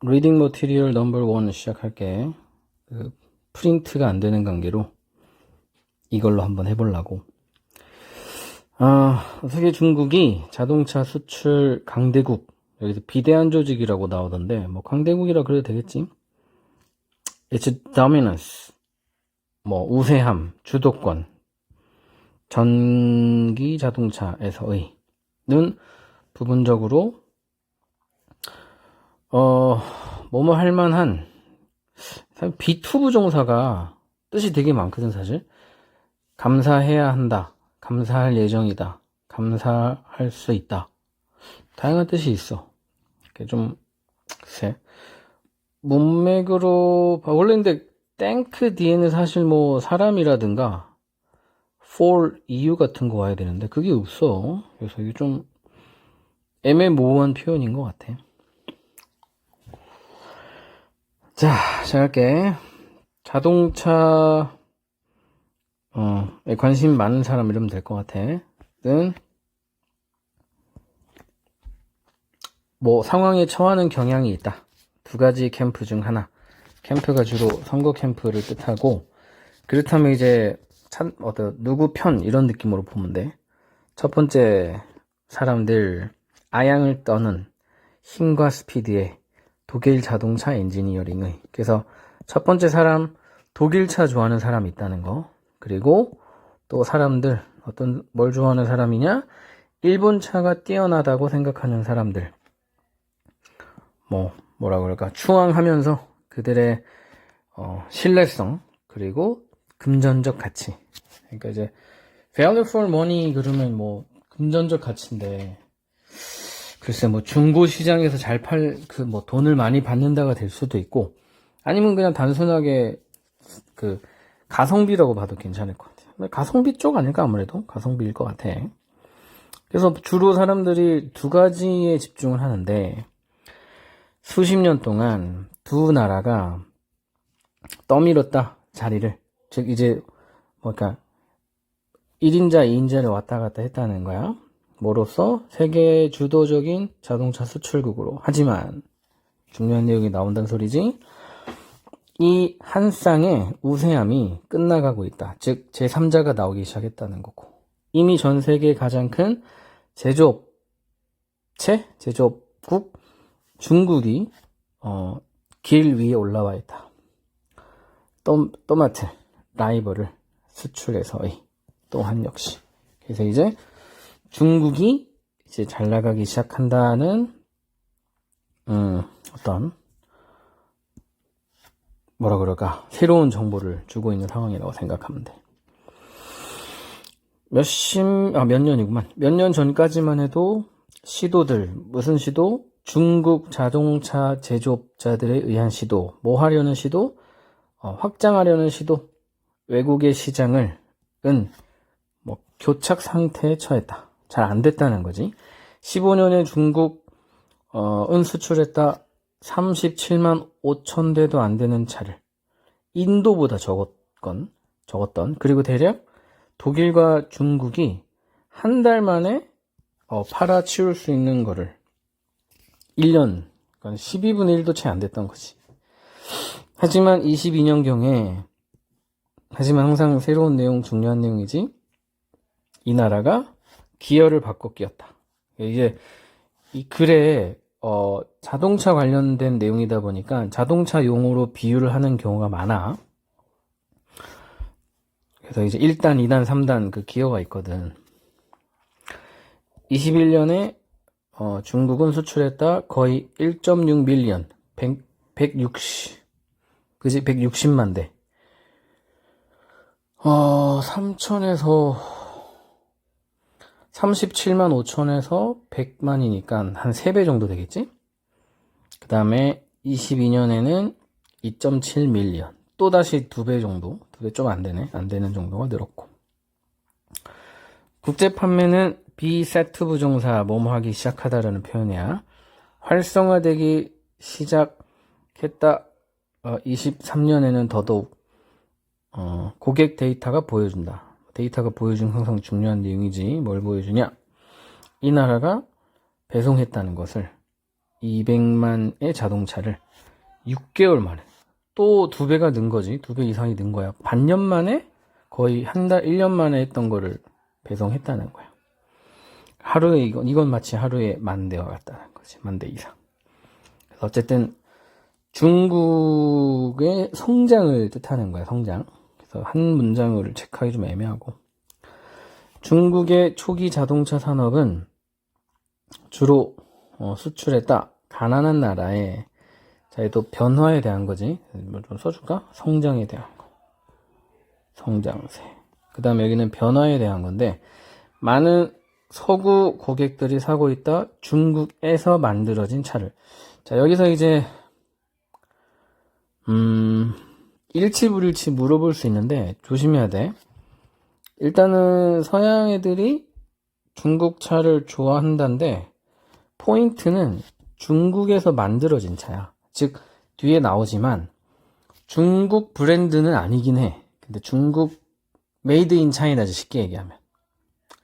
리딩 머티리얼 넘버 1 시작할게. 프린트가 안 되는 관계로 이걸로 한번 해보려고. 세계 중국이 자동차 수출 강대국, 여기서 비대한 조직이라고 나오던데, 뭐 강대국이라 그래도 되겠지. Its dominance, 뭐 우세함, 주도권, 전기 자동차에서의 는 부분적으로 뭐뭐 할 만한, B2 부정사가 뜻이 되게 많거든. 사실 감사해야 한다, 감사할 예정이다, 감사할 수 있다, 다양한 뜻이 있어. 좀 글쎄 문맥으로 원래 근데 땡크 뒤에는 사실 뭐 사람이라든가 for 이유 같은 거 와야 되는데 그게 없어. 그래서 이게 좀 애매모호한 표현인 것 같아. 자, 시작할게. 자동차에 관심 많은 사람 이러면 될 것 같아. 는 뭐 상황에 처하는 경향이 있다. 두 가지 캠프 중 하나. 캠프가 주로 선거 캠프를 뜻하고, 그렇다면 이제 누구 편 이런 느낌으로 보면 돼. 첫 번째 사람들, 아양을 떠는 힘과 스피드의 독일 자동차 엔지니어링의, 그래서 첫 번째 사람, 독일차 좋아하는 사람이 있다는 거. 그리고 또 사람들, 뭘 좋아하는 사람이냐, 일본차가 뛰어나다고 생각하는 사람들, 뭐라 그럴까, 추앙하면서 그들의 신뢰성, 그리고 금전적 가치. 그러니까 이제 value for money 그러면 뭐 금전적 가치인데, 글쎄 뭐 중고 시장에서 잘 뭐 돈을 많이 받는다가 될 수도 있고, 아니면 그냥 단순하게 그 가성비라고 봐도 괜찮을 것 같아요. 가성비 쪽 아닐까, 아무래도 가성비일 것 같아. 그래서 주로 사람들이 두 가지에 집중을 하는데, 수십 년 동안 두 나라가 떠밀었다, 자리를. 즉 이제 그러니까 1인자 2인자를 왔다 갔다 했다는 거야. 뭐로써 세계 주도적인 자동차 수출국으로. 하지만 중요한 내용이 나온다는 소리지. 이 한 쌍의 우세함이 끝나가고 있다. 즉 제3자가 나오기 시작했다는 거고, 이미 전 세계 가장 큰 제조업국 중국이 길 위에 올라와 있다. 또마트 라이벌을 수출해서의 또한 역시. 그래서 이제 중국이 이제 잘 나가기 시작한다는 뭐라 그럴까, 새로운 정보를 주고 있는 상황이라고 생각하면 돼. 몇 년 전까지만 해도 시도들, 무슨 시도? 중국 자동차 제조업자들에 의한 시도, 뭐 하려는 시도? 확장하려는 시도, 외국의 시장을 교착 상태에 처했다. 잘 안 됐다는 거지. 15년에 중국은 수출했다 37만 5천 대도 안 되는 차를, 인도보다 적었던, 그리고 대략 독일과 중국이 한 달 만에 팔아치울 수 있는 거를 1년, 그러니까 12분의 1도 채 안 됐던 거지. 하지만 22년경에, 하지만 항상 새로운 내용, 중요한 내용이지, 이 나라가 기어를 바꿔 끼었다. 이게 이 글에 자동차 관련된 내용이다 보니까 자동차 용어로 비유를 하는 경우가 많아. 그래서 이제 1단, 2단, 3단 그 기어가 있거든. 21년에 중국은 수출했다 거의 1.6 밀리언, 160만 대. 37만 5천에서 100만이니까 한 3배 정도 되겠지? 그 다음에 22년에는 2.7 밀리언. 또다시 2배 정도, 2배 좀 안 되는 정도가 늘었고. 국제 판매는 비세트 부정사 뭐뭐 하기 시작하다라는 표현이야. 활성화되기 시작했다. 23년에는 더더욱 고객 데이터가 보여준다. 데이터가 보여준 항상 중요한 내용이지. 뭘 보여주냐? 이 나라가 배송했다는 것을 200만의 자동차를 6개월 만에 또 2배가 는 거지. 2배 이상이 는 거야. 반년 만에 거의 한 달, 1년 만에 했던 거를 배송했다는 거야. 하루에 이건 마치 하루에 10,000대와 같다는 거지. 10,000대 이상. 그래서 어쨌든 중국의 성장을 뜻하는 거야. 성장. 그래서 한 문장을 체크하기 좀 애매하고. 중국의 초기 자동차 산업은 주로 수출했다. 가난한 나라에, 자, 또 변화에 대한 거지. 뭐 좀 써줄까? 성장에 대한 거. 성장세. 그 다음에 여기는 변화에 대한 건데, 많은 서구 고객들이 사고 있다. 중국에서 만들어진 차를. 자, 여기서 이제, 일치불일치 물어볼 수 있는데, 조심해야 돼. 일단은 서양 애들이 중국 차를 좋아한다는데, 포인트는 중국에서 만들어진 차야. 즉 뒤에 나오지만 중국 브랜드는 아니긴 해. 근데 중국 메이드 인 차이나지, 쉽게 얘기하면.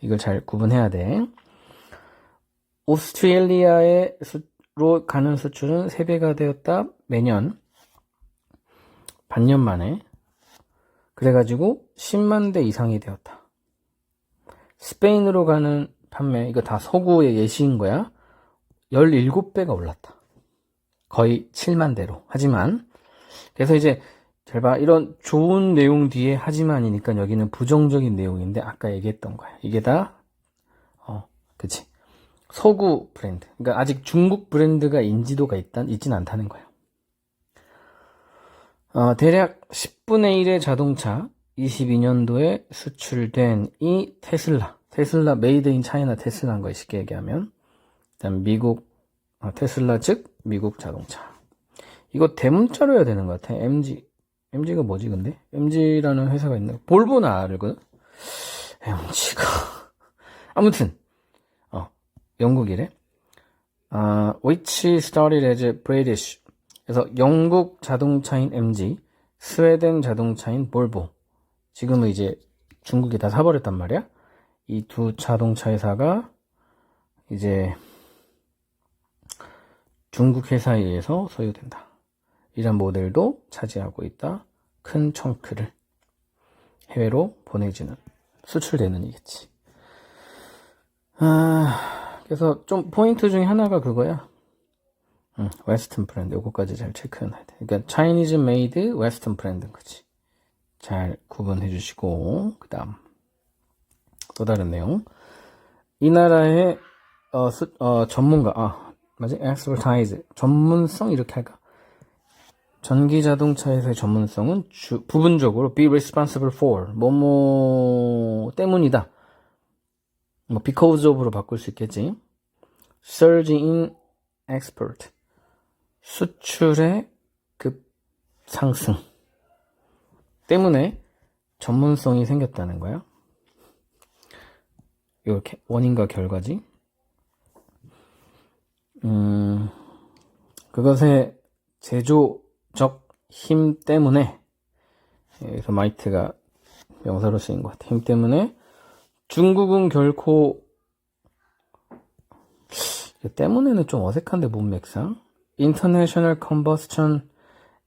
이걸 잘 구분해야 돼. 오스트레일리아로 가는 수출은 3배가 되었다. 매년 반년 만에. 그래가지고 10만 대 이상이 되었다. 스페인으로 가는 판매, 이거 다 서구의 예시인 거야. 17배가 올랐다. 거의 7만 대로. 하지만, 그래서 이제 잘 봐. 이런 좋은 내용 뒤에 하지만이니까 여기는 부정적인 내용인데 아까 얘기했던 거야. 이게 다 그치. 서구 브랜드. 그러니까 아직 중국 브랜드가 인지도가 있진 않다는 거야. 대략 10분의 1의 자동차 22년도에 수출된 이 테슬라 메이드 인 차이나 테슬라인 거야, 쉽게 얘기하면. 그다음 테슬라 즉 미국 자동차. 이거 대문자로 해야 되는 것 같아. MG가 뭐지 근데? MG라는 회사가 있나? 볼보는 알거든? MG가 아무튼 영국이래. Which started as a British. 그래서 영국 자동차인 MG, 스웨덴 자동차인 볼보. 지금은 이제 중국이 다 사버렸단 말이야. 이 두 자동차 회사가 이제 중국 회사에 의해서 소유된다. 이런 모델도 차지하고 있다. 큰 청크를 해외로 보내지는, 수출되는 이겠지. 그래서 좀 포인트 중에 하나가 그거야. 웨스턴 브랜드. 요거까지 잘 체크해놔야 돼. 그러니까 Chinese made 웨스턴 브랜드인 거지. 잘 구분해 주시고, 그 다음 또 다른 내용. 이 나라의 전문가, 맞지? expertise, 전문성 이렇게 할까? 전기 자동차에서의 전문성은 부분적으로 be responsible for, 뭐뭐 때문이다. 뭐 because of로 바꿀 수 있겠지. surge in export, 수출의 급상승 때문에 전문성이 생겼다는 거야. 이렇게 원인과 결과지. 그것의 제조적 힘 때문에, 여기서 마이트가 명사로 쓰인 것 같아. 힘 때문에 중국은 결코, 때문에는 좀 어색한데 문맥상, International Combustion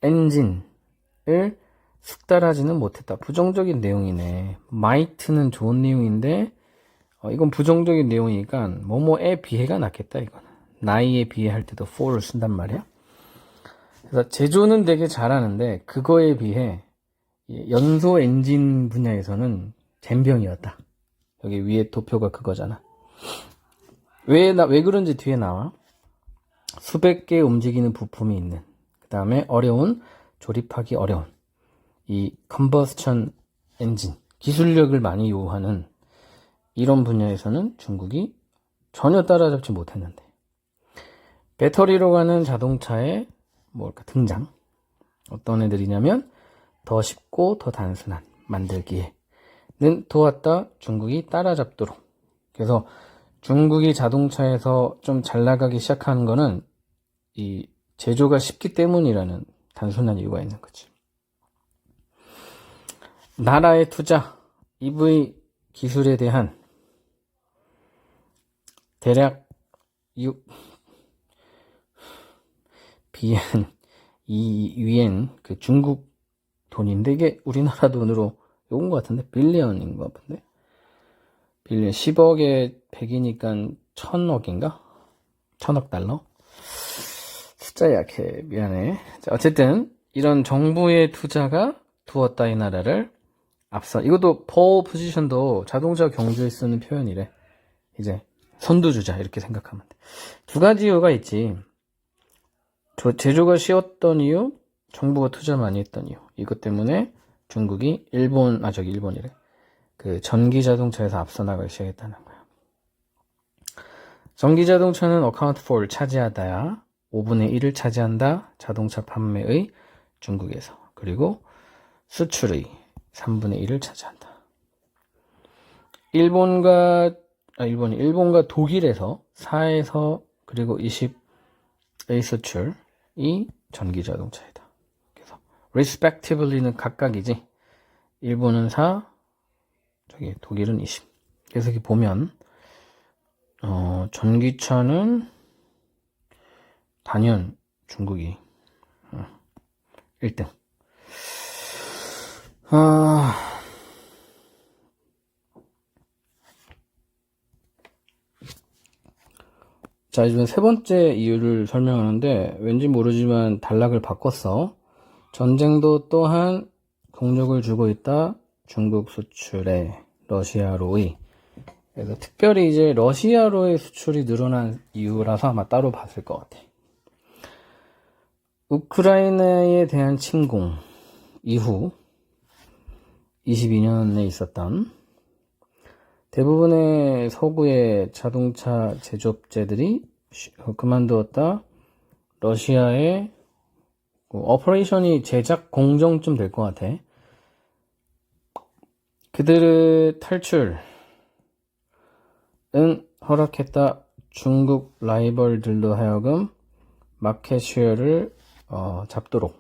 Engine을 숙달하지는 못했다. 부정적인 내용이네. 마이트는 좋은 내용인데 이건 부정적인 내용이니까 뭐뭐에 비해가 낫겠다. 이거는 나이에 비해 할 때도 for를 쓴단 말이야. 그래서 제조는 되게 잘하는데 그거에 비해 연소 엔진 분야에서는 젬병이었다. 여기 위에 도표가 그거잖아. 왜 그런지 뒤에 나와. 수백 개 움직이는 부품이 있는, 그 다음에 조립하기 어려운 이 combustion engine, 기술력을 많이 요구하는 이런 분야에서는 중국이 전혀 따라잡지 못했는데, 배터리로 가는 자동차의 등장. 어떤 애들이냐면 더 쉽고 더 단순한 만들기에는 도왔다. 중국이 따라잡도록. 그래서 중국이 자동차에서 좀 잘 나가기 시작하는 거는 이 제조가 쉽기 때문이라는 단순한 이유가 있는 거지. 나라의 투자, EV 기술에 대한 비엔, 이 위엔 그 중국 돈인데 이게 우리나라 돈으로 요건 것 같은데 빌리언인 것 같은데 빌리언 10억에 100이니까 1000억인가? 1000억 달러? 숫자 약해 미안해. 자, 어쨌든 이런 정부의 투자가 두었다 이 나라를 앞서. 이것도 폴 포지션도 자동차 경주에 쓰는 표현이래. 이제 선두주자 이렇게 생각하면 돼. 두 가지 이유가 있지. 제조가 쉬웠던 이유, 정부가 투자 많이 했던 이유. 이것 때문에 중국이 저기 일본이래. 그 전기 자동차에서 앞서 나가기 시작했다는 거야. 전기 자동차는 account for 차지하다야 5분의 1을 차지한다. 자동차 판매의 중국에서. 그리고 수출의 3분의 1을 차지한다. 일본과 독일에서 4에서 그리고 20의 수출이 전기 자동차이다. 그래서 respectively는 각각이지. 일본은 4, 독일은 20. 그래서 이렇게 보면 전기차는 단연 중국이 1등. 자, 이제 세 번째 이유를 설명하는데 왠지 모르지만 단락을 바꿨어. 전쟁도 또한 동력을 주고 있다. 중국 수출에 러시아로의. 그래서 특별히 이제 러시아로의 수출이 늘어난 이유라서 아마 따로 봤을 것 같아. 우크라이나에 대한 침공 이후 22년에 있었던 대부분의 서구의 자동차 제조업체들이 그만두었다. 러시아의 오퍼레이션이 제작 공정쯤 될 것 같아. 그들의 탈출은 허락했다. 중국 라이벌들로 하여금 마켓 쉐어를 잡도록.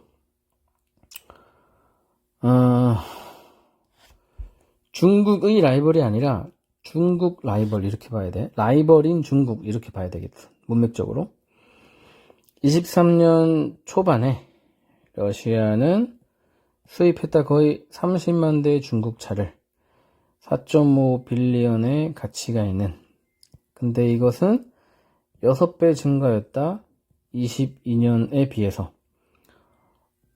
중국의 라이벌이 아니라 중국 라이벌 이렇게 봐야 돼. 라이벌인 중국 이렇게 봐야 되겠다. 문맥적으로. 23년 초반에 러시아는 수입했다 거의 30만 대의 중국 차를 4.5 빌리언의 가치가 있는. 근데 이것은 6배 증가였다. 22년에 비해서.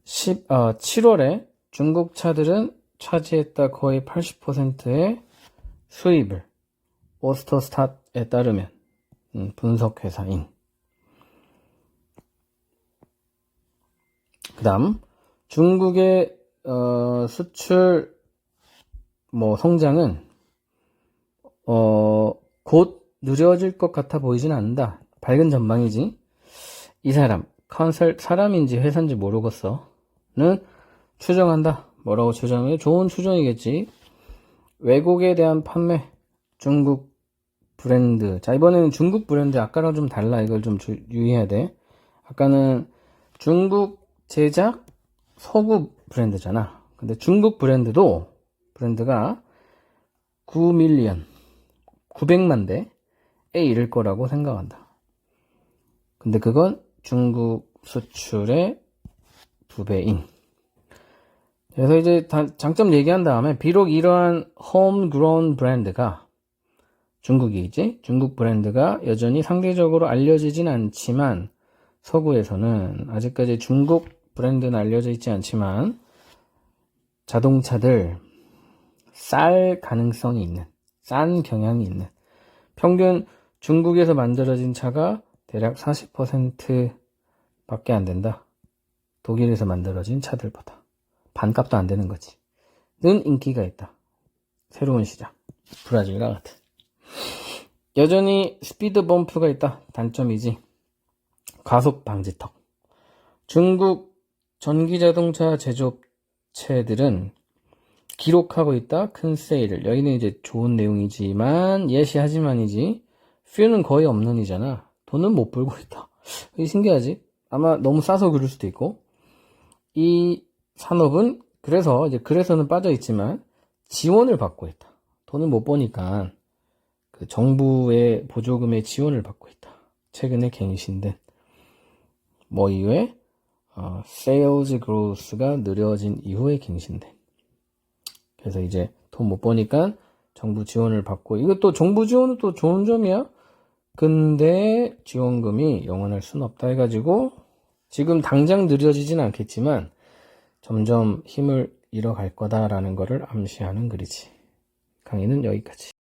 7월에 중국 차들은 차지했다 거의 80%의 수입을. 오스터스탓에 따르면 분석회사인. 그 다음 중국의 수출 성장은 곧 느려질 것 같아 보이진 않는다. 밝은 전망이지. 이 사람 사람인지 회사인지 모르겠어는 추정한다. 뭐라고 추정해? 좋은 추정이겠지. 외국에 대한 판매 중국 브랜드. 자, 이번에는 중국 브랜드. 아까랑 좀 달라. 이걸 좀 유의해야 돼. 아까는 중국 제작 서구 브랜드잖아. 근데 중국 브랜드가 9밀리언 900만 대에 이를 거라고 생각한다. 근데 그건 중국 수출의 2배인. 그래서 이제 장점 얘기한 다음에 비록 이러한 homegrown 브랜드가 중국이지. 중국 브랜드가 여전히 상대적으로 알려지진 않지만 서구에서는 아직까지 중국 브랜드는 알려져 있지 않지만 자동차들 쌀 가능성이 있는, 싼 경향이 있는. 평균 중국에서 만들어진 차가 대략 40% 밖에 안 된다. 독일에서 만들어진 차들보다. 반값도 안 되는 거지. 는 인기가 있다. 새로운 시장. 브라질과 같은. 여전히 스피드 범프가 있다. 단점이지. 과속 방지턱. 중국 전기자동차 제조업체들은 기록하고 있다. 큰 세일을. 여기는 이제 좋은 내용이지만 예시하지만이지. 퓨는 거의 없는 이잖아. 돈은 못 벌고 있다. 이게 신기하지? 아마 너무 싸서 그럴 수도 있고. 이 산업은 그래서는 빠져 있지만 지원을 받고 있다. 돈을 못 버니까 그 정부의 보조금의 지원을 받고 있다. 최근에 갱신된 뭐 이후에 sales growth가 느려진 이후의 갱신돼. 그래서 이제 돈 못 버니까 정부 지원을 받고, 이것도 정부 지원은 또 좋은 점이야. 근데 지원금이 영원할 수는 없다 해가지고 지금 당장 느려지진 않겠지만 점점 힘을 잃어갈 거다라는 거를 암시하는 글이지. 강의는 여기까지.